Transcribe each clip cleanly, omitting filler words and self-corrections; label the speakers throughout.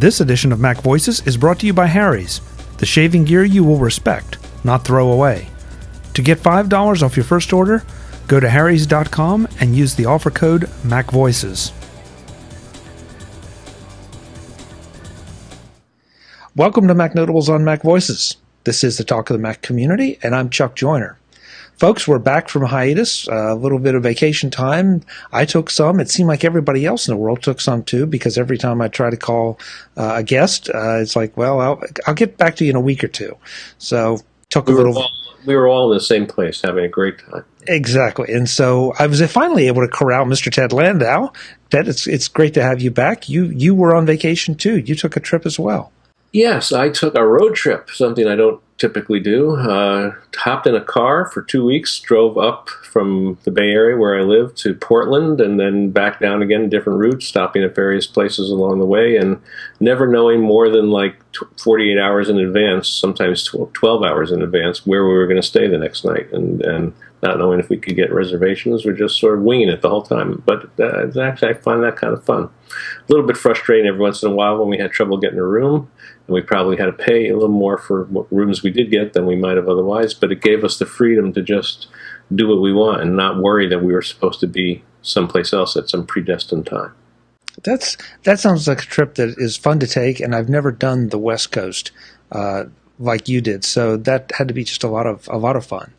Speaker 1: This edition of MacVoices is brought to you by Harry's, the shaving gear you will respect, not throw away. To get $5 off your first order, go to harrys.com and use the offer code MacVoices. Welcome to Mac Notables on MacVoices. This is the Talk of the Mac community, and I'm Chuck Joyner. Folks, we're back from hiatus, a little bit of vacation time. I took some. It seemed like everybody else in the world took some too, because every time I try to call a guest, it's like, well, I'll get back to you in a week or two. So took a little.
Speaker 2: We were all in the same place having a great time.
Speaker 1: Exactly. And so I was finally able to corral Mr. Ted Landau. Ted, it's great to have you back. You were on vacation too. You took a trip as well.
Speaker 2: Yes, I took a road trip, something I don't typically do. Hopped in a car for 2 weeks, drove up from the Bay Area where I live to Portland, and then back down again, different routes, stopping at various places along the way, and never knowing more than like 48 hours in advance, sometimes 12 hours in advance, where we were going to stay the next night, and not knowing if we could get reservations. We're just sort of winging it the whole time. But actually, I find that kind of fun. A little bit frustrating every once in a while when we had trouble getting a room, and we probably had to pay a little more for what rooms we did get than we might have otherwise, but it gave us the freedom to just do what we want and not worry that we were supposed to be someplace else at some predestined time.
Speaker 1: That sounds like a trip that is fun to take, and I've never done the West Coast like you did, so that had to be just a lot of fun.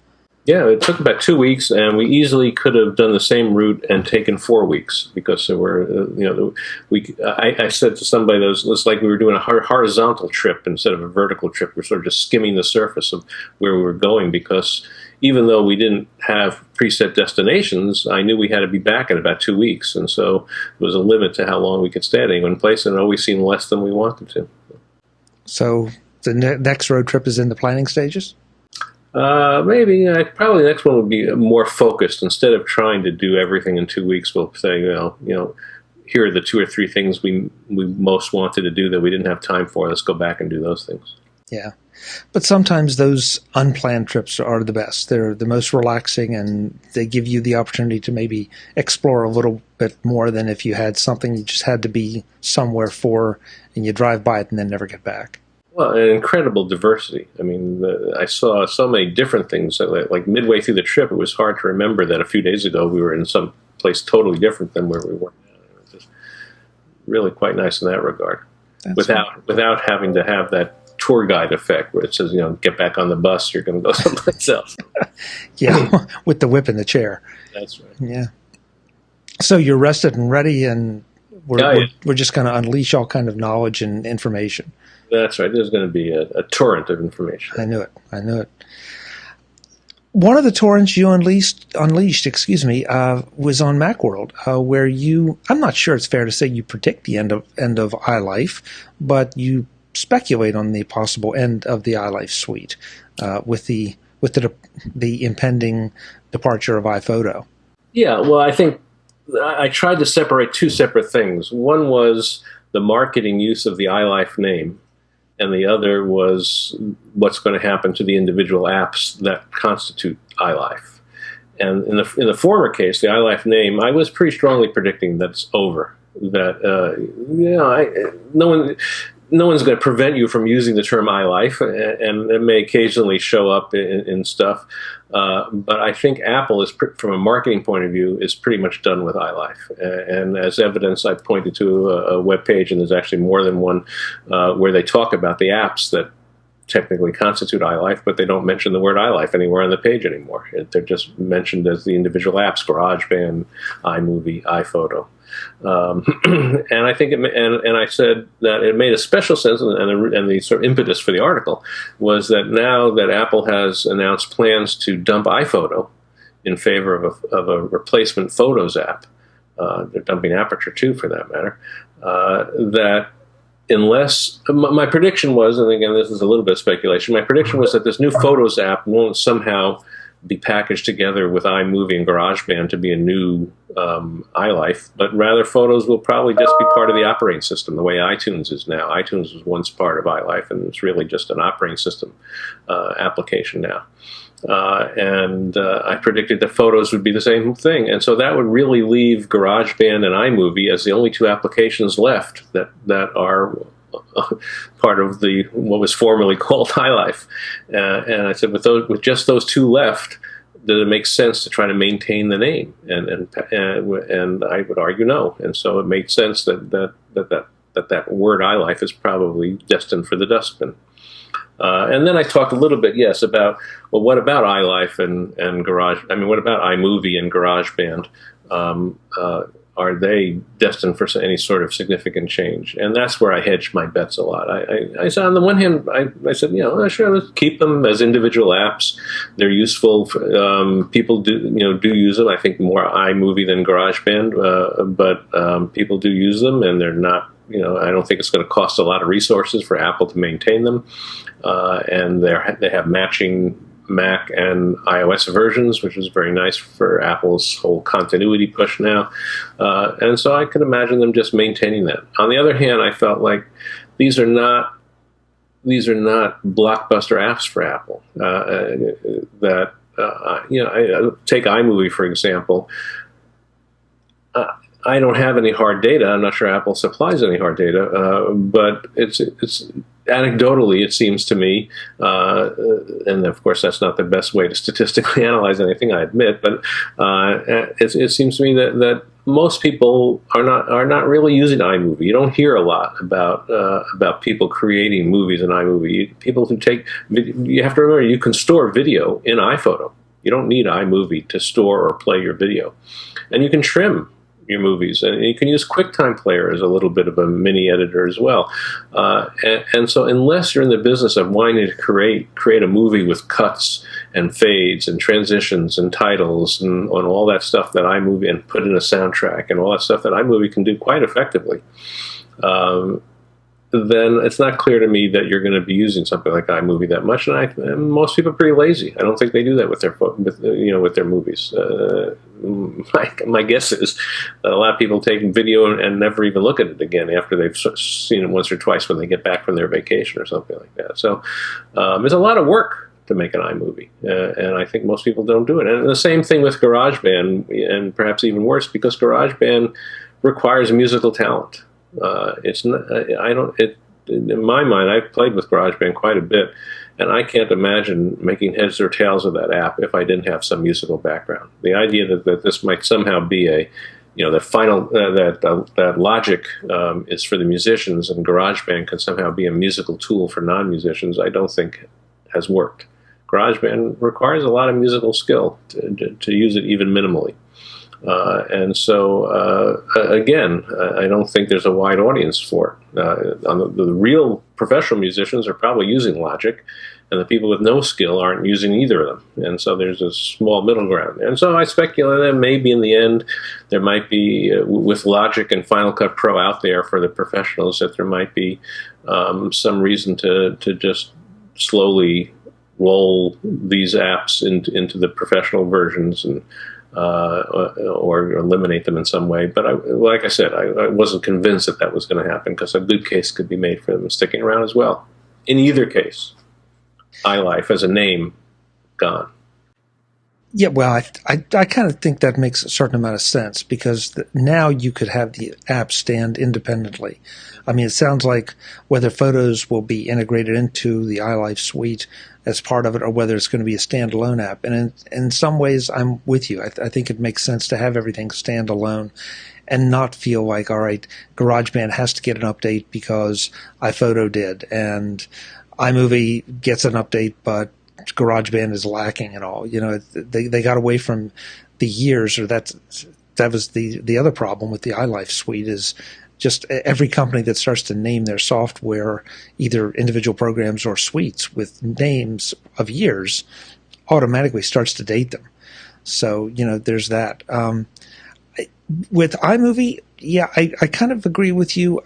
Speaker 2: Yeah, it took about 2 weeks, and we easily could have done the same route and taken 4 weeks because there were, I said to somebody that it was like we were doing a horizontal trip instead of a vertical trip. We're sort of just skimming the surface of where we were going because even though we didn't have preset destinations, I knew we had to be back in about 2 weeks, and so there was a limit to how long we could stay at any one place, and it always seemed less than we wanted to.
Speaker 1: So the next road trip is in the planning stages?
Speaker 2: Maybe. Probably the next one would be more focused. Instead of trying to do everything in 2 weeks, we'll say, here are the 2 or 3 things we most wanted to do that we didn't have time for. Let's go back and do those things.
Speaker 1: Yeah. But sometimes those unplanned trips are the best. They're the most relaxing, and they give you the opportunity to maybe explore a little bit more than if you had something you just had to be somewhere for, and you drive by it and then never get back.
Speaker 2: Well, an incredible diversity. I mean, I saw so many different things. Like midway through the trip, it was hard to remember that a few days ago we were in some place totally different than where we were now. It was just really quite nice in that regard, without having to have that tour guide effect where it says, get back on the bus, you're going to go someplace else.
Speaker 1: Yeah, with the whip in the chair.
Speaker 2: That's right.
Speaker 1: Yeah. So you're rested and ready, and we're just going to unleash all kind of knowledge and information.
Speaker 2: That's right. There's going to be a torrent of information.
Speaker 1: I knew it. One of the torrents you unleashed, was on Macworld, where I'm not sure it's fair to say you predict the end of iLife, but you speculate on the possible end of the iLife suite with the impending departure of iPhoto.
Speaker 2: Yeah, well, I think I tried to separate 2 separate things. One was the marketing use of the iLife name, and the other was what's going to happen to the individual apps that constitute iLife. And in the former case, the iLife name, I was pretty strongly predicting that it's over. That no one's going to prevent you from using the term iLife, and it may occasionally show up in stuff. But I think Apple is, from a marketing point of view, is pretty much done with iLife. And as evidence, I pointed to a web page, and there's actually more than one, where they talk about the apps that technically constitute iLife, but they don't mention the word iLife anywhere on the page anymore. They're just mentioned as the individual apps: GarageBand, iMovie, iPhoto. And I think and I said that it made a special sense, and the sort of impetus for the article was that now that Apple has announced plans to dump iPhoto in favor of a replacement Photos app, they're dumping Aperture too, for that matter. That unless my prediction was, and again this is a little bit of speculation, my prediction was that this new Photos app won't somehow be packaged together with iMovie and GarageBand to be a new iLife, but rather Photos will probably just be part of the operating system, the way iTunes is now. iTunes was once part of iLife, and it's really just an operating system application now. And I predicted that Photos would be the same thing. And so that would really leave GarageBand and iMovie as the only 2 applications left that are part of the what was formerly called iLife. And I said, with just those two left, does it make sense to try to maintain the name? And I would argue no. And so it made sense that word iLife is probably destined for the dustbin. And then I talked a little bit, yes, about, well, what about iLife and Garage? I mean, what about iMovie and GarageBand? Are they destined for any sort of significant change? And that's where I hedged my bets a lot. I said, on the one hand, I said, sure, let's keep them as individual apps. They're useful. People do use them. I think more iMovie than GarageBand, but people do use them, and they're not. I don't think it's going to cost a lot of resources for Apple to maintain them, and they have matching Mac and iOS versions, which is very nice for Apple's whole continuity push now. And so I could imagine them just maintaining that. On the other hand, I felt like these are not blockbuster apps for Apple. I take iMovie, for example. I don't have any hard data. I'm not sure Apple supplies any hard data, but it's anecdotally, it seems to me, and of course that's not the best way to statistically analyze anything, I admit, but it seems to me that most people are not really using iMovie. You don't hear a lot about people creating movies in iMovie. People who you have to remember, you can store video in iPhoto. You don't need iMovie to store or play your video, and you can trim your movies, and you can use QuickTime Player as a little bit of a mini editor as well. And so unless you're in the business of wanting to create a movie with cuts and fades and transitions and titles and all that stuff that iMovie, and put in a soundtrack and all that stuff that iMovie can do quite effectively, then it's not clear to me that you're going to be using something like iMovie that much. And most people are pretty lazy. I don't think they do that with their movies. My guess is that a lot of people take video and never even look at it again after they've seen it once or twice when they get back from their vacation or something like that. So there's a lot of work to make an iMovie, and I think most people don't do it. And the same thing with GarageBand, and perhaps even worse, because GarageBand requires musical talent. It's not. In my mind, I've played with GarageBand quite a bit, and I can't imagine making heads or tails of that app if I didn't have some musical background. The idea that this might somehow be that Logic is for the musicians and GarageBand can somehow be a musical tool for non-musicians, I don't think has worked. GarageBand requires a lot of musical skill to use it even minimally. And so, again, I don't think there's a wide audience for it. The real professional musicians are probably using Logic, and the people with no skill aren't using either of them. And so there's a small middle ground. And so I speculate that maybe in the end there might be, with Logic and Final Cut Pro out there for the professionals, that there might be some reason to just slowly roll these apps into the professional versions and or eliminate them in some way. But like I said, I wasn't convinced that was going to happen, because a good case could be made for them sticking around as well. In either case, iLife as a name, gone.
Speaker 1: Yeah, well, I kind of think that makes a certain amount of sense, because now you could have the app stand independently. I mean, it sounds like whether Photos will be integrated into the iLife suite as part of it, or whether it's going to be a standalone app. And in some ways, I'm with you. I think it makes sense to have everything standalone and not feel like, all right, GarageBand has to get an update because iPhoto did, and iMovie gets an update, but GarageBand is lacking and all. They got away from the years, or that was the other problem with the iLife suite, is just every company that starts to name their software, either individual programs or suites with names of years, automatically starts to date them. So, there's that. With iMovie, yeah, I kind of agree with you.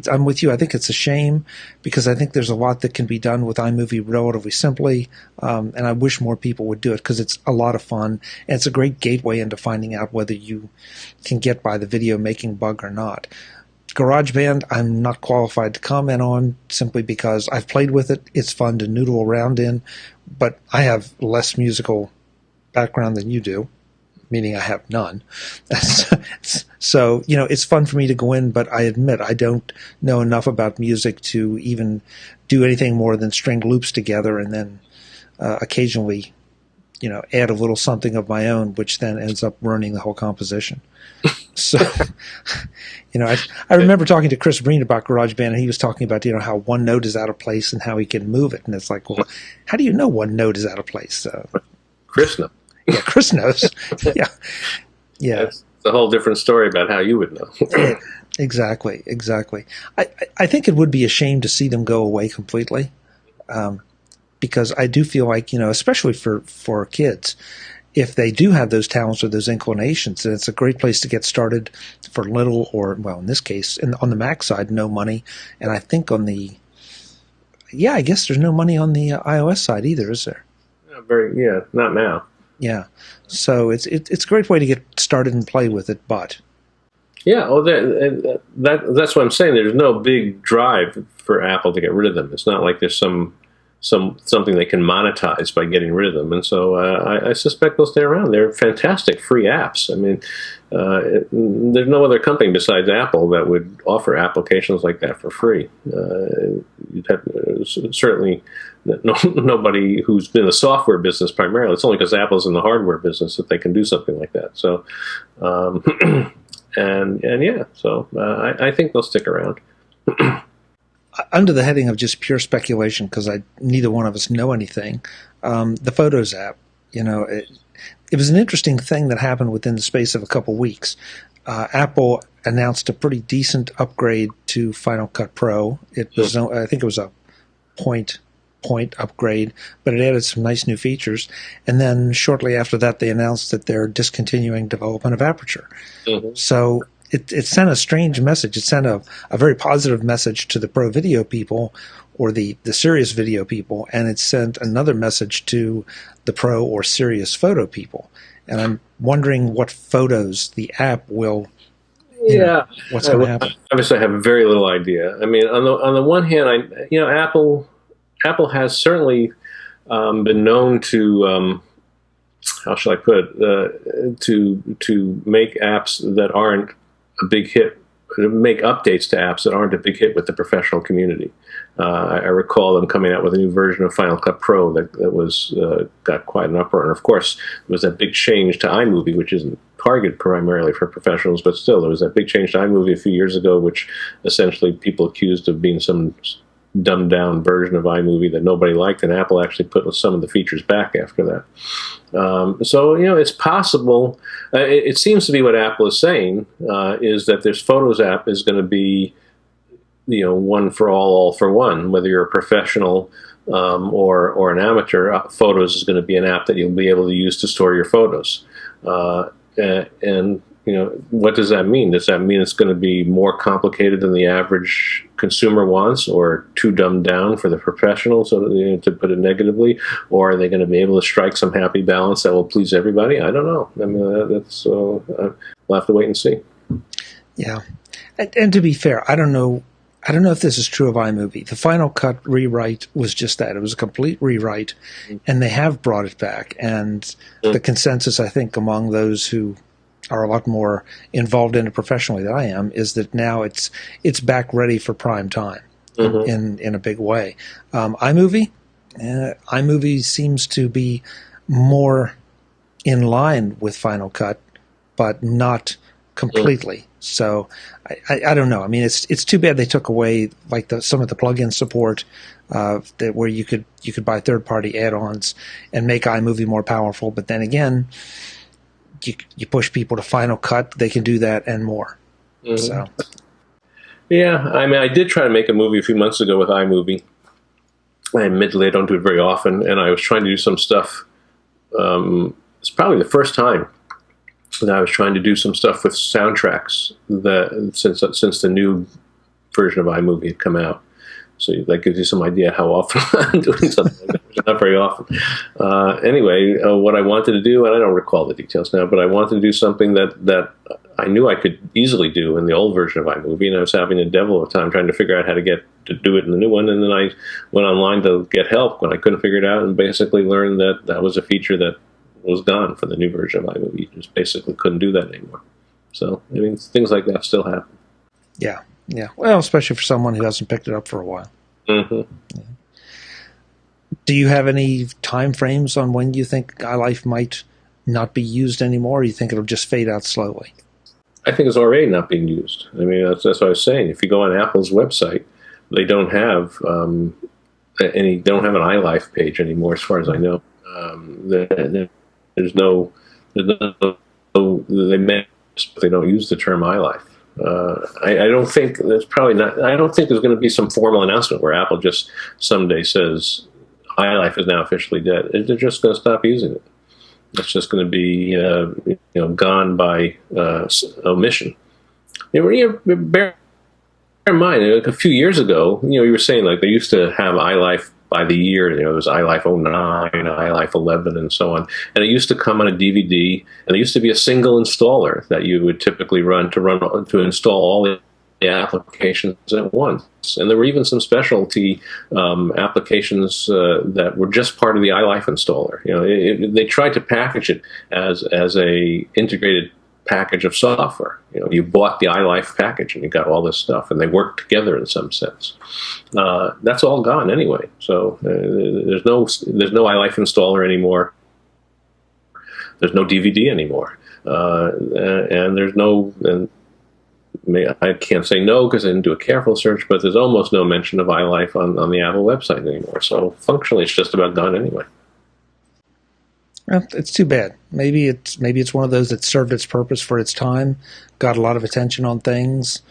Speaker 1: I'm with you. I think it's a shame, because I think there's a lot that can be done with iMovie relatively simply, and I wish more people would do it, because it's a lot of fun, and it's a great gateway into finding out whether you can get by the video making bug or not. GarageBand, I'm not qualified to comment on, simply because I've played with it. It's fun to noodle around in, but I have less musical background than you do. meaning I have none. So, it's fun for me to go in, but I admit I don't know enough about music to even do anything more than string loops together and then occasionally, add a little something of my own, which then ends up ruining the whole composition. So, I remember talking to Chris Breen about GarageBand, and he was talking about, how one note is out of place and how he can move it. And it's like, well, how do you know one note is out of place?
Speaker 2: Chris knows.
Speaker 1: Yeah, Chris knows. Yeah.
Speaker 2: That's a whole different story about how you would know.
Speaker 1: Exactly. I think it would be a shame to see them go away completely, because I do feel like, especially for kids, if they do have those talents or those inclinations, then it's a great place to get started for little, or, well, in this case, on the Mac side, no money. And I think I guess there's no money on the iOS side either, is there?
Speaker 2: Not now.
Speaker 1: Yeah. So it's a great way to get started and play with it, but.
Speaker 2: Yeah, that's what I'm saying. There's no big drive for Apple to get rid of them. It's not like there's something they can monetize by getting rid of them, and so I suspect they'll stay around. They're fantastic free apps. I mean, there's no other company besides Apple that would offer applications like that for free. You'd have, certainly nobody who's been in the software business primarily. It's only because Apple's in the hardware business that they can do something like that. So, I think they'll stick around.
Speaker 1: Under the heading of just pure speculation, because neither one of us know anything, the Photos app, it was an interesting thing that happened within the space of a couple weeks. Apple announced a pretty decent upgrade to Final Cut Pro. It was, I think it was a point upgrade, but it added some nice new features. And then shortly after that, they announced that they're discontinuing development of Aperture. Mm-hmm. So it sent a strange message. It sent a very positive message to the pro video people, or the serious video people, and it sent another message to the pro or serious photo people. And I'm wondering what Photos, the app, will, what's going to happen.
Speaker 2: Obviously, I have very little idea. I mean, on the one hand, Apple has certainly been known to, how shall I put it, to make apps that aren't a big hit, make updates to apps that aren't a big hit with the professional community. I recall them coming out with a new version of Final Cut Pro that was got quite an uproar. And of course, there was that big change to iMovie, which isn't targeted primarily for professionals, but still, there was that big change to iMovie a few years ago, which essentially people accused of being some dumbed down version of iMovie that nobody liked, and Apple actually put some of the features back after that. So it's possible. It seems to be what Apple is saying, is that this Photos app is going to be, one for all for one. Whether you're a professional or an amateur, Photos is going to be an app that you'll be able to use to store your photos. And what does that mean? Does that mean it's going to be more complicated than the average consumer wants, or too dumbed down for the professionals, to put it negatively? Or are they going to be able to strike some happy balance that will please everybody? I don't know. I mean, we'll have to wait and see.
Speaker 1: Yeah, and to be fair, I don't know if this is true of iMovie. The Final Cut rewrite was just that. It was a complete rewrite, and they have brought it back. And the consensus, I think, among those who are a lot more involved in it professionally than I am, is that now it's back ready for prime time in a big way. iMovie seems to be more in line with Final Cut, but not completely. So I don't know. I mean, it's too bad they took away like some of the plugin support, where you could buy third-party add-ons and make iMovie more powerful. But then again, you push people to Final Cut, they can do that and more. So,
Speaker 2: yeah, I mean, I did try to make a movie a few months ago with iMovie. Admittedly, I don't do it very often, and I was trying to do some stuff. It's probably the first time that I was trying to do some stuff with soundtracks since the new version of iMovie had come out. So that gives you some idea how often I'm doing something like that. Not very often. Anyway, what I wanted to do, and I don't recall the details now, but I wanted to do something that I knew I could easily do in the old version of iMovie, and I was having a devil of a time trying to figure out how to do it in the new one. And then I went online to get help when I couldn't figure it out, and basically learned that was a feature that was gone for the new version of iMovie. You just basically couldn't do that anymore. So, I mean, things like that still happen.
Speaker 1: Yeah, yeah. Well, especially for someone who hasn't picked it up for a while.
Speaker 2: Mm-hmm.
Speaker 1: Yeah. Do you have any time frames on when you think iLife might not be used anymore, or you think it'll just fade out slowly?
Speaker 2: I think it's already not being used. I mean, that's what I was saying. If you go on Apple's website, they don't have they don't have an iLife page anymore, as far as I know. There's no, they don't use the term iLife. I don't think there's probably not. I don't think there's going to be some formal announcement where Apple just someday says iLife is now officially dead. They're just going to stop using it. It's just going to be gone by omission. Bear in mind, a few years ago, you were saying like they used to have iLife by the year. There was iLife 09, iLife 11, and so on. And it used to come on a DVD, and there used to be a single installer that you would typically run to install all the applications at once. And there were even some specialty applications that were just part of the iLife installer. They tried to package it as a integrated package of software. You bought the iLife package and you got all this stuff, and they work together in some sense. That's all gone anyway. So there's no iLife installer anymore. There's no DVD anymore, and there's no. And I can't say no because I didn't do a careful search, but there's almost no mention of iLife on the Apple website anymore. So functionally, it's just about gone anyway.
Speaker 1: Well, it's too bad. Maybe it's one of those that served its purpose for its time, got a lot of attention on things,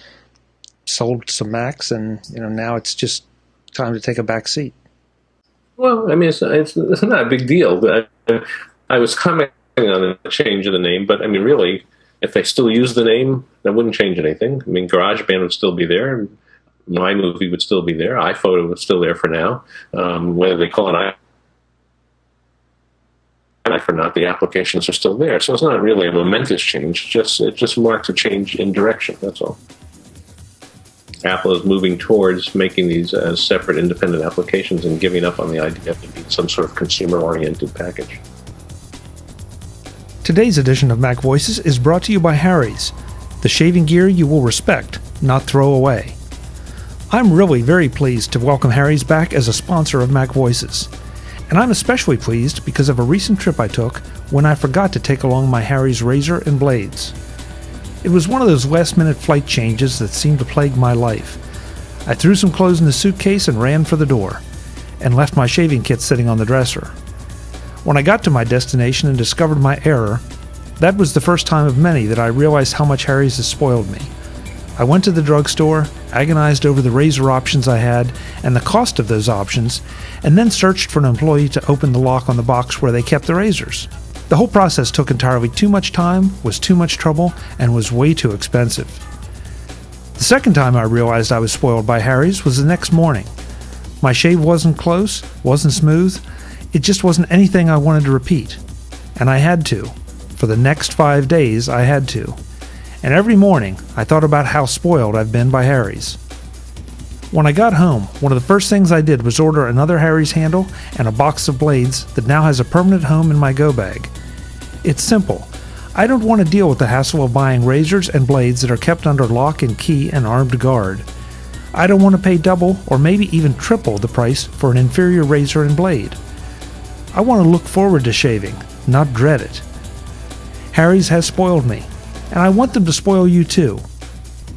Speaker 1: sold some Macs, and now it's just time to take a back seat.
Speaker 2: Well, I mean, it's not a big deal. I was commenting on the change of the name, but I mean, really, if they still use the name, that wouldn't change anything. I mean, GarageBand would still be there. iMovie would still be there. iPhoto was still there for now. Whether they call it iLife or not, the applications are still there. So it's not really a momentous change. It just marks a change in direction. That's all. Apple is moving towards making these as separate, independent applications and giving up on the idea of it being some sort of consumer-oriented package.
Speaker 1: Today's edition of MacVoices is brought to you by Harry's, the shaving gear you will respect, not throw away. I'm really very pleased to welcome Harry's back as a sponsor of MacVoices. And I'm especially pleased because of a recent trip I took when I forgot to take along my Harry's razor and blades. It was one of those last-minute flight changes that seemed to plague my life. I threw some clothes in the suitcase and ran for the door, and left my shaving kit sitting on the dresser. When I got to my destination and discovered my error, that was the first time of many that I realized how much Harry's has spoiled me. I went to the drugstore, agonized over the razor options I had and the cost of those options, and then searched for an employee to open the lock on the box where they kept the razors. The whole process took entirely too much time, was too much trouble, and was way too expensive. The second time I realized I was spoiled by Harry's was the next morning. My shave wasn't close, wasn't smooth, it just wasn't anything I wanted to repeat. And I had to. For the next 5 days, I had to. And every morning, I thought about how spoiled I've been by Harry's. When I got home, one of the first things I did was order another Harry's handle and a box of blades that now has a permanent home in my go bag. It's simple. I don't want to deal with the hassle of buying razors and blades that are kept under lock and key and armed guard. I don't want to pay double or maybe even triple the price for an inferior razor and blade. I want to look forward to shaving, not dread it. Harry's has spoiled me, and I want them to spoil you too.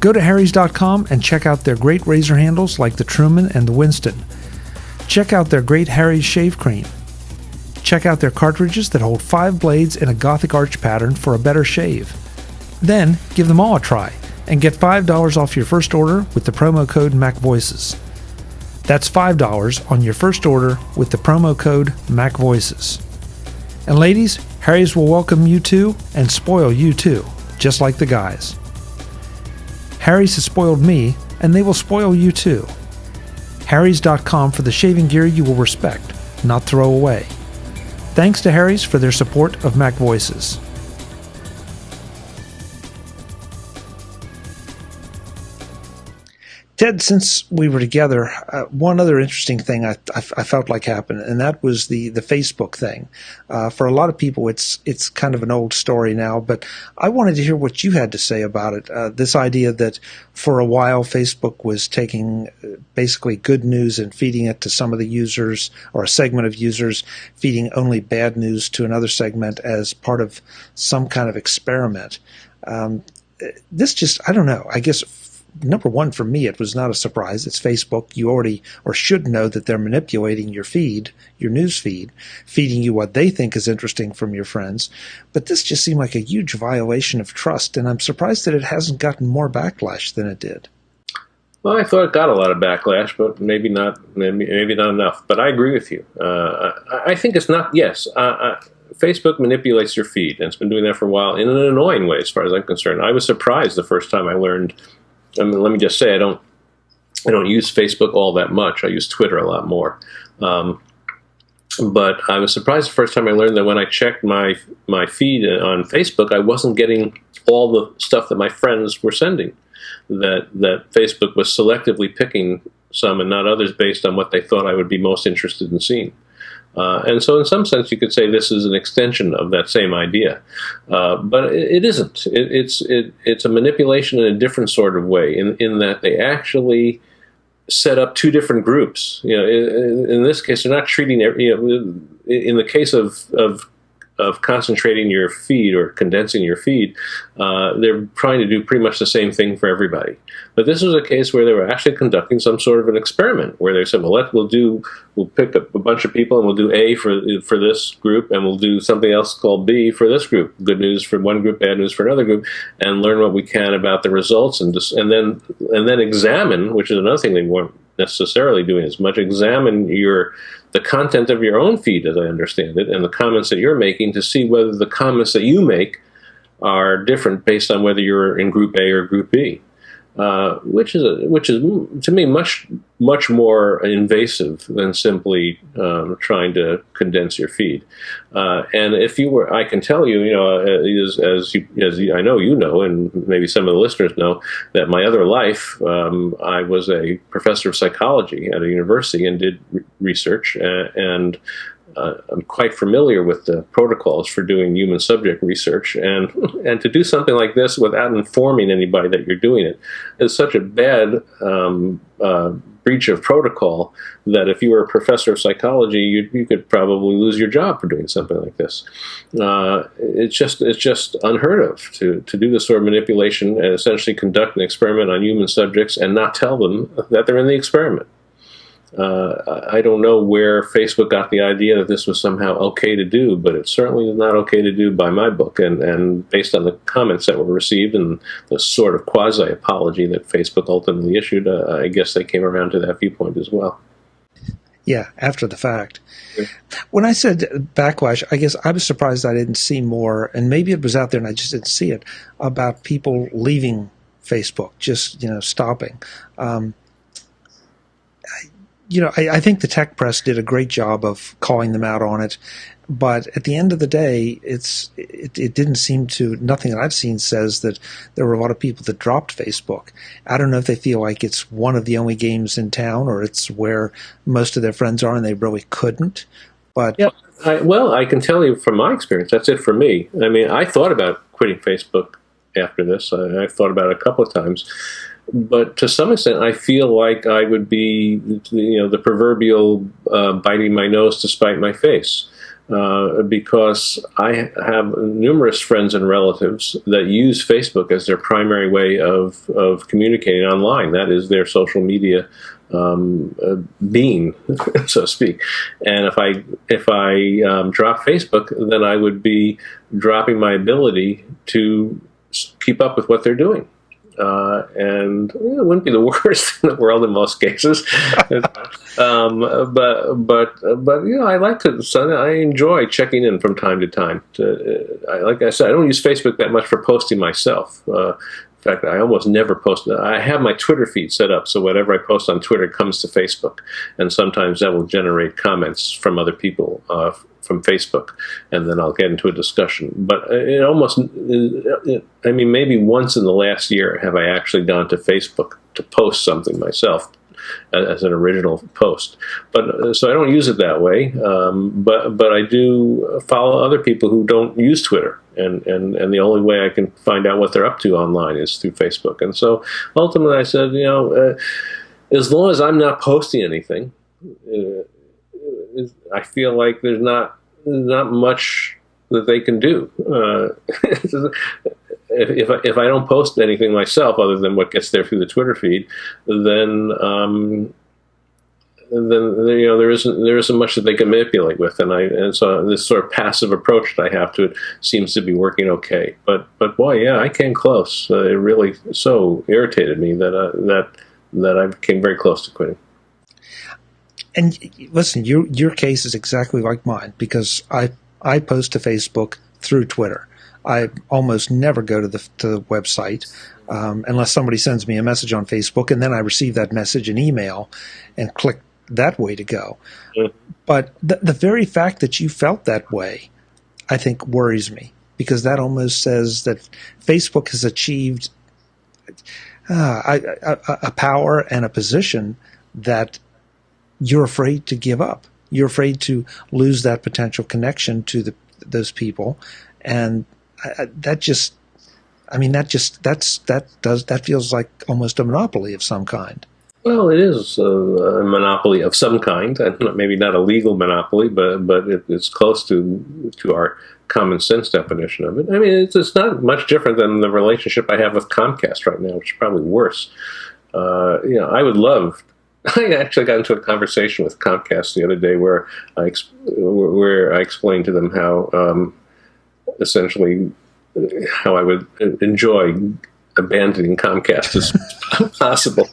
Speaker 1: Go to harrys.com and check out their great razor handles like the Truman and the Winston. Check out their great Harry's shave cream. Check out their cartridges that hold 5 blades in a Gothic arch pattern for a better shave. Then give them all a try and get $5 off your first order with the promo code MacVoices. That's $5 on your first order with the promo code MacVoices. And ladies, Harry's will welcome you too and spoil you too, just like the guys. Harry's has spoiled me, and they will spoil you too. Harrys.com for the shaving gear you will respect, not throw away. Thanks to Harry's for their support of MacVoices. Ted, since we were together, one other interesting thing I felt like happened, and that was the Facebook thing. For a lot of people, it's kind of an old story now, but I wanted to hear what you had to say about it. This idea that for a while Facebook was taking basically good news and feeding it to some of the users, or a segment of users, feeding only bad news to another segment as part of some kind of experiment. This just, I don't know, I guess number one, for me, it was not a surprise. It's Facebook. You already, or should know, that they're manipulating your feed, your news feed, feeding you what they think is interesting from your friends. But this just seemed like a huge violation of trust, and I'm surprised that it hasn't gotten more backlash than it did.
Speaker 2: Well, I thought it got a lot of backlash, but maybe not enough. But I agree with you. I think it's not, yes, Facebook manipulates your feed, and it's been doing that for a while in an annoying way, as far as I'm concerned. I was surprised the first time I learned. I mean, let me just say, I don't use Facebook all that much. I use Twitter a lot more. But I was surprised the first time I learned that when I checked my feed on Facebook, I wasn't getting all the stuff that my friends were sending. That Facebook was selectively picking some and not others based on what they thought I would be most interested in seeing. And so in some sense, you could say this is an extension of that same idea. But it isn't. It's a manipulation in a different sort of way, in that they actually set up two different groups. In this case, they're not treating in the case of concentrating your feed or condensing your feed, they're trying to do pretty much the same thing for everybody. But this was a case where they were actually conducting some sort of an experiment, where they said, well, we'll pick up a bunch of people and we'll do A for this group, and we'll do something else called B for this group. Good news for one group, bad news for another group, and learn what we can about the results, and then examine, which is another thing they weren't necessarily doing as much, examine the content of your own feed, as I understand it, and the comments that you're making, to see whether the comments that you make are different based on whether you're in Group A or Group B, which is to me much more invasive than simply trying to condense your feed. And if you were, I can tell you, as I know you know, and maybe some of the listeners know, that my other life, I was a professor of psychology at a university and did research, and I'm quite familiar with the protocols for doing human subject research, and to do something like this without informing anybody that you're doing it is such a bad breach of protocol that if you were a professor of psychology, you could probably lose your job for doing something like this. It's just unheard of to do this sort of manipulation and essentially conduct an experiment on human subjects and not tell them that they're in the experiment. I don't know where Facebook got the idea that this was somehow okay to do, but it certainly is not okay to do by my book. And based on the comments that were received and the sort of quasi-apology that Facebook ultimately issued, I guess they came around to that viewpoint as well.
Speaker 1: Yeah, after the fact. Yeah. When I said backlash, I guess I was surprised I didn't see more, and maybe it was out there and I just didn't see it, about people leaving Facebook, just, stopping. I think the tech press did a great job of calling them out on it, but at the end of the day, it didn't seem to, nothing that I've seen says that there were a lot of people that dropped Facebook. I don't know if they feel like it's one of the only games in town, or it's where most of their friends are and they really couldn't. But
Speaker 2: yeah, I can tell you from my experience, that's it for me. I mean, I thought about quitting Facebook after this. I've thought about it a couple of times. But to some extent, I feel like I would be, the proverbial biting my nose to spite my face, because I have numerous friends and relatives that use Facebook as their primary way of communicating online. That is their social media being, so to speak. And if I drop Facebook, then I would be dropping my ability to keep up with what they're doing. And it wouldn't be the worst in the world in most cases. But I like to. I enjoy checking in from time to time. Like I said, I don't use Facebook that much for posting myself. In fact, I almost never post. I have my Twitter feed set up so whatever I post on Twitter comes to Facebook, and sometimes that will generate comments from other people from Facebook, and then I'll get into a discussion. But it almost, I mean, maybe once in the last year have I actually gone to Facebook to post something myself as an original post. But so I don't use it that way. But I do follow other people who don't use Twitter, and the only way I can find out what they're up to online is through Facebook. And so ultimately, I said, as long as I'm not posting anything, I feel like there's not much that they can do. If I don't post anything myself other than what gets there through the Twitter feed, then there isn't much that they can manipulate with, and so this sort of passive approach that I have to it seems to be working okay. But boy, yeah, I came close. It really so irritated me that I became very close to quitting.
Speaker 1: And listen, your case is exactly like mine, because I post to Facebook through Twitter. I almost never go to the website unless somebody sends me a message on Facebook, and then I receive that message in email and click that way to go. Mm-hmm. But the very fact that you felt that way, I think, worries me, because that almost says that Facebook has achieved a power and a position that you're afraid to give up. You're afraid to lose that potential connection to those people, and that feels like almost a monopoly of some kind.
Speaker 2: Well, it is a monopoly of some kind, and maybe not a legal monopoly, but it's close to our common sense definition of it. I mean, it's not much different than the relationship I have with Comcast right now, which is probably worse. I would love. I actually got into a conversation with Comcast the other day where I explained to them how essentially how I would enjoy abandoning Comcast as possible,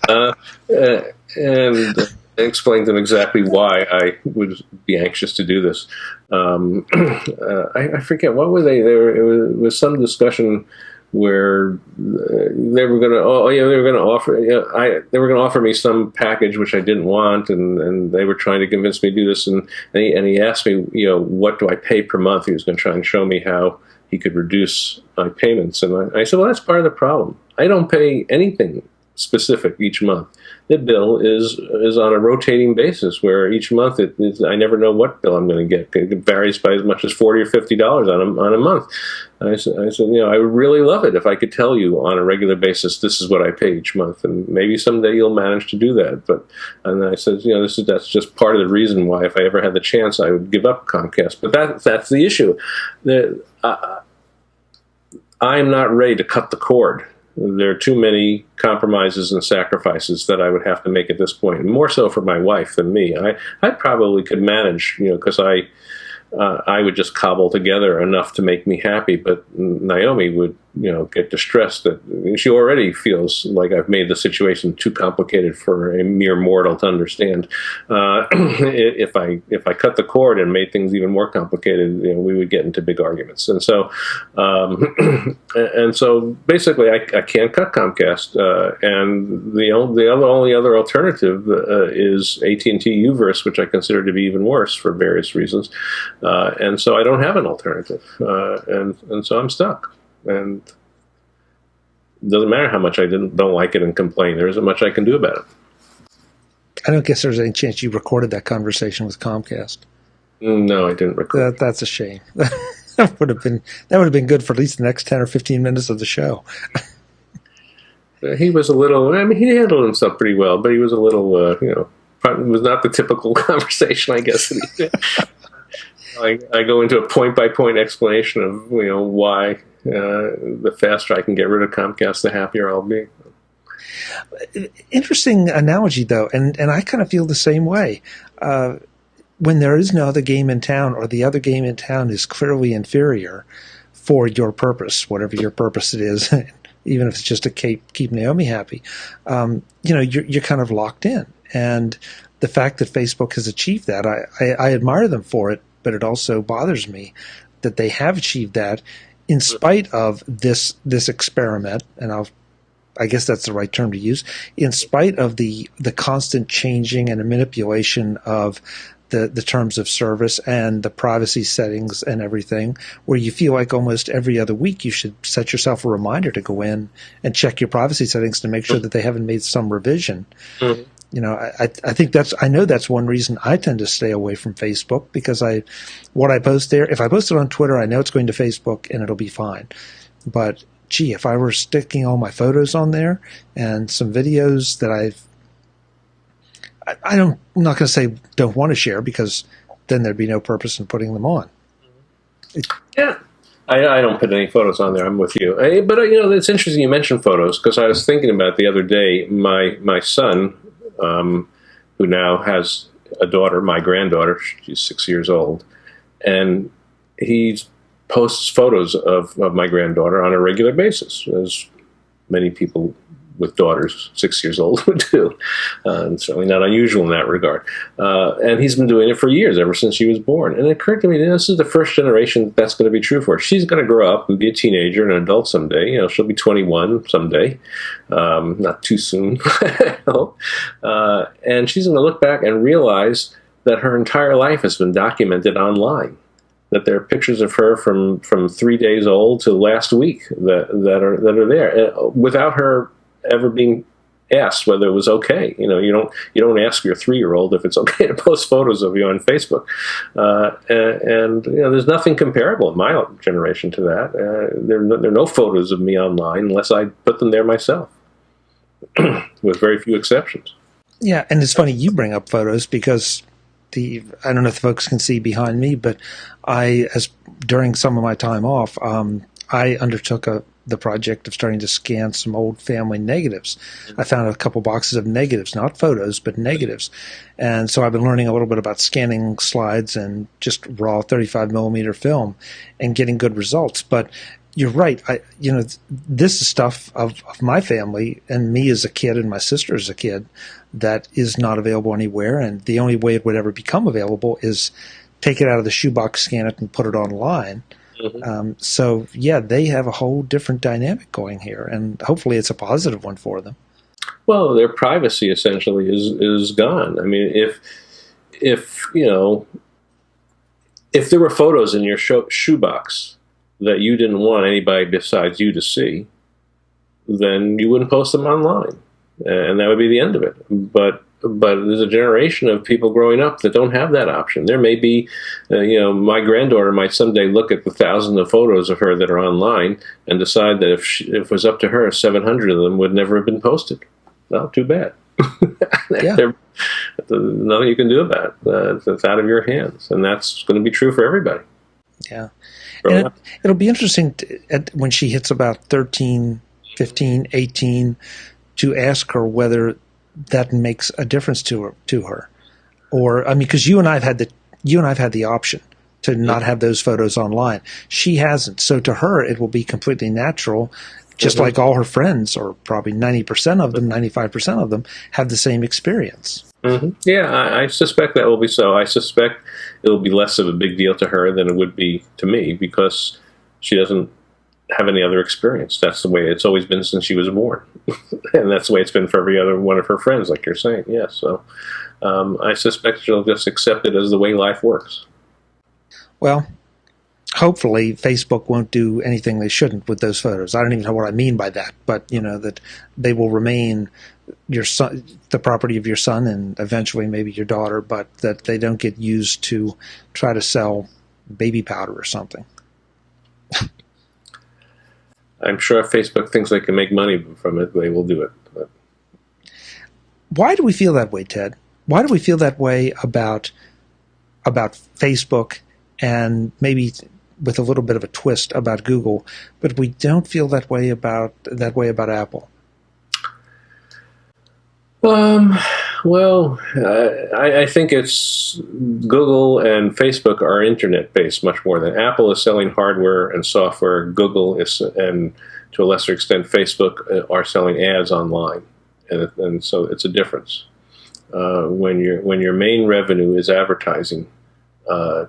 Speaker 2: and explained to them exactly why I would be anxious to do this. I forget, what were they? It was some discussion where they were going to offer me some package which I didn't want, and they were trying to convince me to do this, and he asked me, what do I pay per month? He was going to try and show me how he could reduce my payments, and I said, well, that's part of the problem. I don't pay anything specific each month. The bill is on a rotating basis, where each month I never know what bill I'm going to get. It varies by as much as $40 or $50 on a month. I said, I would really love it if I could tell you on a regular basis, this is what I pay each month, and maybe someday you'll manage to do that. And I said, that's just part of the reason why, if I ever had the chance, I would give up Comcast. But that's the issue. I'm not ready to cut the cord. There are too many compromises and sacrifices that I would have to make at this point, more so for my wife than me. I probably could manage, because I would just cobble together enough to make me happy, but Naomi would, get distressed that she already feels like I've made the situation too complicated for a mere mortal to understand. If I cut the cord and made things even more complicated, we would get into big arguments. And so, basically, I can't cut Comcast, and the only other alternative is AT&T Uverse, which I consider to be even worse for various reasons. And so I don't have an alternative, and so I'm stuck. And it doesn't matter how much I don't like it and complain. There isn't much I can do about it.
Speaker 1: I don't guess there's any chance you recorded that conversation with Comcast.
Speaker 2: No, I didn't record.
Speaker 1: That's a shame. That would have been good for at least the next 10 or 15 minutes of the show.
Speaker 2: He was a little. I mean, he handled himself pretty well, but he was a little. Probably was not the typical conversation, I guess. That he did. I go into a point-by-point explanation of why the faster I can get rid of Comcast, the happier I'll be.
Speaker 1: Interesting analogy, though, and I kind of feel the same way. When there is no other game in town, or the other game in town is clearly inferior for your purpose, whatever your purpose it is, even if it's just to keep Naomi happy, you're kind of locked in. And the fact that Facebook has achieved that, I admire them for it. But it also bothers me that they have achieved that in spite of this experiment, and I guess that's the right term to use, in spite of the constant changing and manipulation of the terms of service and the privacy settings and everything, where you feel like almost every other week you should set yourself a reminder to go in and check your privacy settings to make sure that they haven't made some revision.
Speaker 2: Mm-hmm.
Speaker 1: You know, I think I know that's one reason I tend to stay away from Facebook, because what I post there, if I post it on Twitter, I know it's going to Facebook and it'll be fine. But gee, if I were sticking all my photos on there and some videos that I'm not going to say don't want to share, because then there'd be no purpose in putting them on.
Speaker 2: Yeah. I don't put any photos on there. I'm with you. But, you know, it's interesting you mentioned photos, because I was thinking about it the other day. My son, who now has a daughter, my granddaughter, she's 6 years old, and he posts photos of my granddaughter on a regular basis, as many people with daughters 6 years old would do, and certainly not unusual in that regard. And he's been doing it for years, ever since she was born. And it occurred to me, this is the first generation that's going to be true for her. She's going to grow up and be a teenager and an adult someday. You know, she'll be 21 someday, not too soon. I hope. And she's going to look back and realize that her entire life has been documented online. That there are pictures of her from 3 days old to last week that are there, without her ever being asked whether it was okay. You know, you don't ask your 3-year-old if it's okay to post photos of you on Facebook, and you know, there's nothing comparable in my generation to that. There are no photos of me online unless I put them there myself, with very few exceptions.
Speaker 1: Yeah, and it's funny you bring up photos, because I don't know if folks can see behind me, but during some of my time off, I undertook the project of starting to scan some old family negatives. I found a couple boxes of negatives, not photos, but negatives. And so I've been learning a little bit about scanning slides and just raw 35 millimeter film and getting good results. But you're right. This is stuff of my family and me as a kid and my sister as a kid that is not available anywhere. And the only way it would ever become available is take it out of the shoebox, scan it, and put it online. Mm-hmm. So, yeah, they have a whole different dynamic going here, and hopefully it's a positive one for them.
Speaker 2: Well, their privacy essentially is gone. I mean, if there were photos in your shoebox that you didn't want anybody besides you to see, then you wouldn't post them online, and that would be the end of it. But there's a generation of people growing up that don't have that option. There may be, my granddaughter might someday look at the thousands of photos of her that are online and decide that if it was up to her, 700 of them would never have been posted. Well, too bad.
Speaker 1: Yeah.
Speaker 2: There's nothing you can do about it. It's out of your hands, and that's going to be true for everybody.
Speaker 1: Yeah. And it'll be interesting when she hits about 13, 15, 18 to ask her whether that makes a difference to her. Or, I mean, because you and I've had the option to not have those photos online. She hasn't. So to her, it will be completely natural, just like all her friends, or probably 90% of them, 95% of them, have the same experience.
Speaker 2: Mm-hmm. Yeah, I suspect that will be so. I suspect it will be less of a big deal to her than it would be to me, because she doesn't have any other experience. That's the way it's always been since she was born. And that's the way it's been for every other one of her friends, like you're saying. Yeah, so I suspect she'll just accept it as the way life works.
Speaker 1: Well, hopefully Facebook won't do anything they shouldn't with those photos. I don't even know what I mean by that, but that they will remain your son, the property of your son, and eventually maybe your daughter, but that they don't get used to try to sell baby powder or something.
Speaker 2: I'm sure if Facebook thinks they can make money from it, they will do it. But
Speaker 1: why do we feel that way, Ted? Why do we feel that way about Facebook, and maybe with a little bit of a twist about Google, but we don't feel that way about Apple?
Speaker 2: Well, I think it's Google and Facebook are internet-based much more than Apple is selling hardware and software. Google is, and to a lesser extent, Facebook are selling ads online, and so it's a difference. When your main revenue is advertising,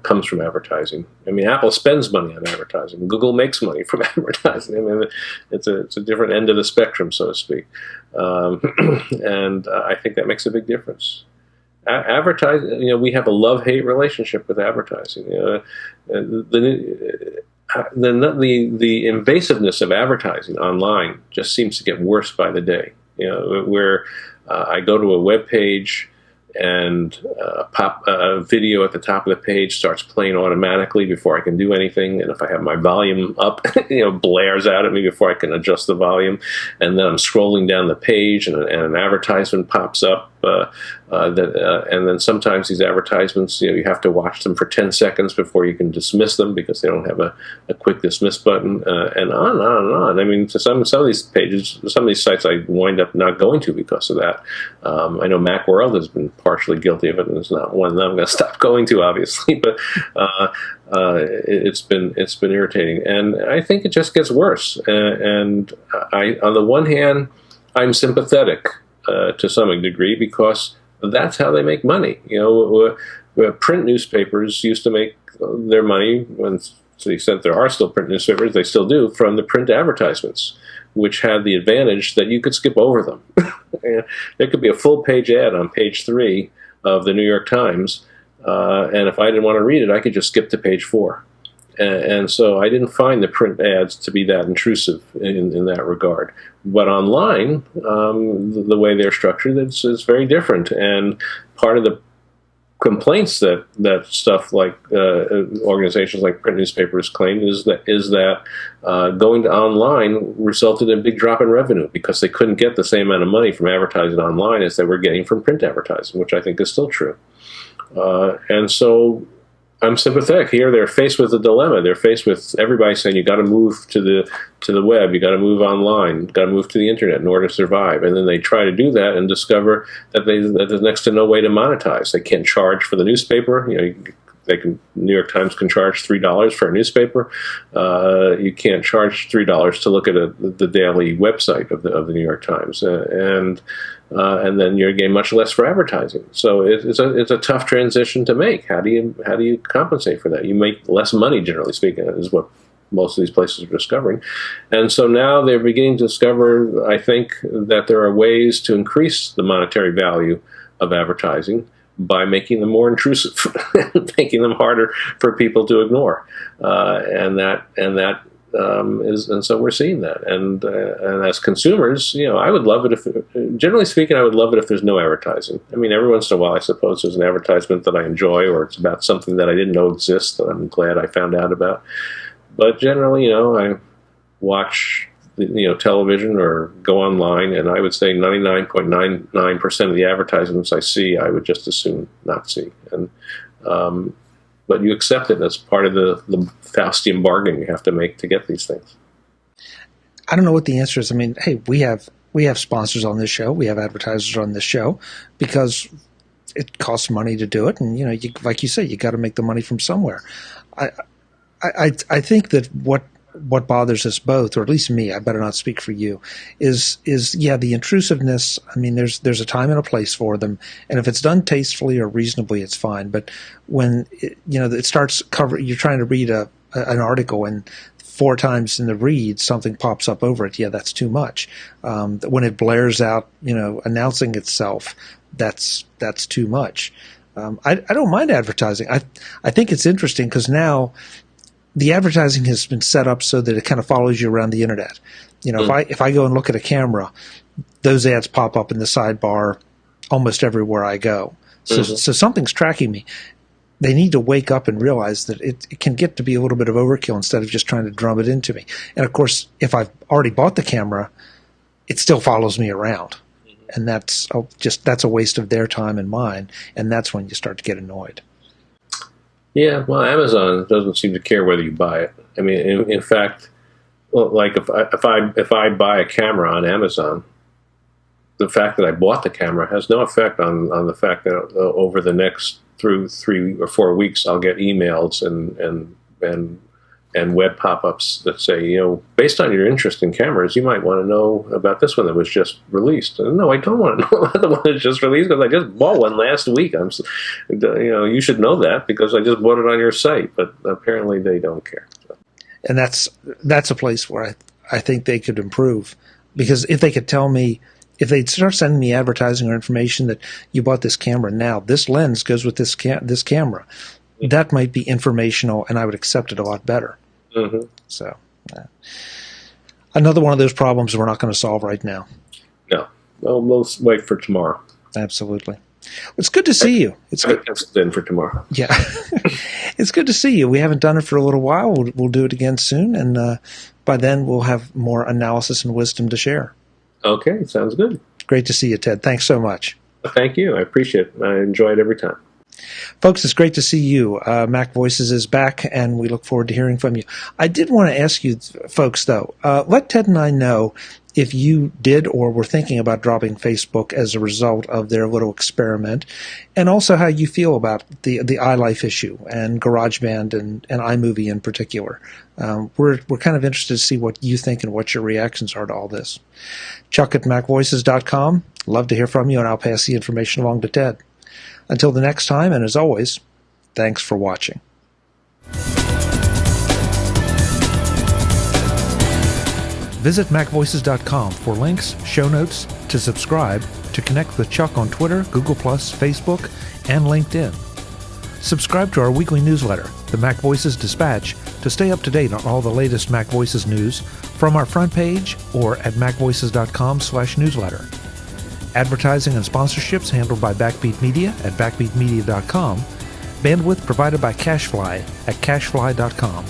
Speaker 2: comes from advertising. I mean, Apple spends money on advertising. Google makes money from advertising. I mean, it's a different end of the spectrum, so to speak. And I think that makes a big difference. Advertising, we have a love-hate relationship with advertising. The invasiveness of advertising online just seems to get worse by the day. Where I go to a web page and a video at the top of the page starts playing automatically before I can do anything, and if I have my volume up, blares out at me before I can adjust the volume, and then I'm scrolling down the page, and an advertisement pops up. And then sometimes these advertisements, you have to watch them for 10 seconds before you can dismiss them because they don't have a quick dismiss button, and on and on and on. I mean, to some of these pages, some of these sites I wind up not going to because of that. I know Macworld has been partially guilty of it, and it's not one that I'm going to stop going to, obviously, but it's been irritating, and I think it just gets worse. And on the one hand, I'm sympathetic to some degree because that's how they make money. Print newspapers used to make their money, to the extent there are still print newspapers, they still do, from the print advertisements, which had the advantage that you could skip over them. There could be a full-page ad on page 3 of the New York Times, and if I didn't want to read it, I could just skip to page 4. And so I didn't find the print ads to be that intrusive in that regard. But online, the way they're structured, it's very different. And part of the complaints that stuff like organizations like print newspapers claim is that going to online resulted in a big drop in revenue because they couldn't get the same amount of money from advertising online as they were getting from print advertising, which I think is still true. And so I'm sympathetic. Here they're faced with a dilemma. They're faced with everybody saying you got to move to the web, you got to move online, you got to move to the internet in order to survive. And then they try to do that and discover that there's next to no way to monetize. They can't charge for the newspaper. New York Times can charge $3 for a newspaper. You can't charge $3 to look at the daily website of the New York Times, and then you're getting much less for advertising. So it's a tough transition to make. How do you compensate for that? You make less money, generally speaking, is what most of these places are discovering. And so now they're beginning to discover, I think, that there are ways to increase the monetary value of advertising by making them more intrusive, making them harder for people to ignore, and so we're seeing that. And as consumers, I would love it if, generally speaking, I would love it if there's no advertising. I mean, every once in a while, I suppose there's an advertisement that I enjoy, or it's about something that I didn't know exists that I'm glad I found out about. But generally, I watch television or go online, and I would say 99.99% of the advertisements I see, I would just as soon not see. And but you accept it as part of the Faustian bargain you have to make to get these things.
Speaker 1: I don't know what the answer is. I mean, hey, we have sponsors on this show, we have advertisers on this show because it costs money to do it, and like you say, you got to make the money from somewhere. I think that what bothers us both, or at least me, I better not speak for you, is the intrusiveness. I mean, there's a time and a place for them, and if it's done tastefully or reasonably, it's fine. But when it starts you're trying to read an article, and 4 times in the read something pops up over it, that's too much. When it blares out, announcing itself, that's too much. I don't mind advertising. I think it's interesting because now the advertising has been set up so that it kind of follows you around the internet. If I go and look at a camera, those ads pop up in the sidebar almost everywhere I go. So something's tracking me. They need to wake up and realize that it can get to be a little bit of overkill instead of just trying to drum it into me. And of course, if I've already bought the camera, it still follows me around. And that's a waste of their time and mine. And that's when you start to get annoyed.
Speaker 2: Yeah, well, Amazon doesn't seem to care whether you buy it. I mean, in fact, like if I buy a camera on Amazon, the fact that I bought the camera has no effect on the fact that over the next through 3 or 4 weeks I'll get emails and web pop-ups that say, based on your interest in cameras, you might want to know about this one that was just released. And no, I don't want to know about the one that just released because I just bought one last week. You should know that because I just bought it on your site. But apparently they don't care. So.
Speaker 1: And that's a place where I think they could improve, because if they could tell me, if they'd start sending me advertising or information that you bought this camera now, this lens goes with this camera, that might be informational, and I would accept it a lot better.
Speaker 2: Mm-hmm.
Speaker 1: So, another one of those problems we're not going to solve right now.
Speaker 2: No. Well, we'll wait for tomorrow.
Speaker 1: Absolutely. It's good to see you. It's good.
Speaker 2: Then for tomorrow.
Speaker 1: Yeah. It's good to see you. We haven't done it for a little while. We'll do it again soon, and by then we'll have more analysis and wisdom to share.
Speaker 2: Okay, sounds good.
Speaker 1: Great to see you, Ted. Thanks so much.
Speaker 2: Thank you. I appreciate it. I enjoy it every time.
Speaker 1: Folks, it's great to see you. MacVoices is back, and we look forward to hearing from you. I did want to ask you, folks, though, let Ted and I know if you did or were thinking about dropping Facebook as a result of their little experiment, and also how you feel about the iLife issue and GarageBand and iMovie in particular. We're kind of interested to see what you think and what your reactions are to all this. Chuck at MacVoices.com. Love to hear from you, and I'll pass the information along to Ted. Until the next time, and as always, thanks for watching. Visit MacVoices.com for links, show notes, to subscribe, to connect with Chuck on Twitter, Google+, Facebook, and LinkedIn. Subscribe to our weekly newsletter, the MacVoices Dispatch, to stay up to date on all the latest MacVoices news from our front page or at MacVoices.com/newsletter. Advertising and sponsorships handled by Backbeat Media at backbeatmedia.com. Bandwidth provided by CashFly at cashfly.com.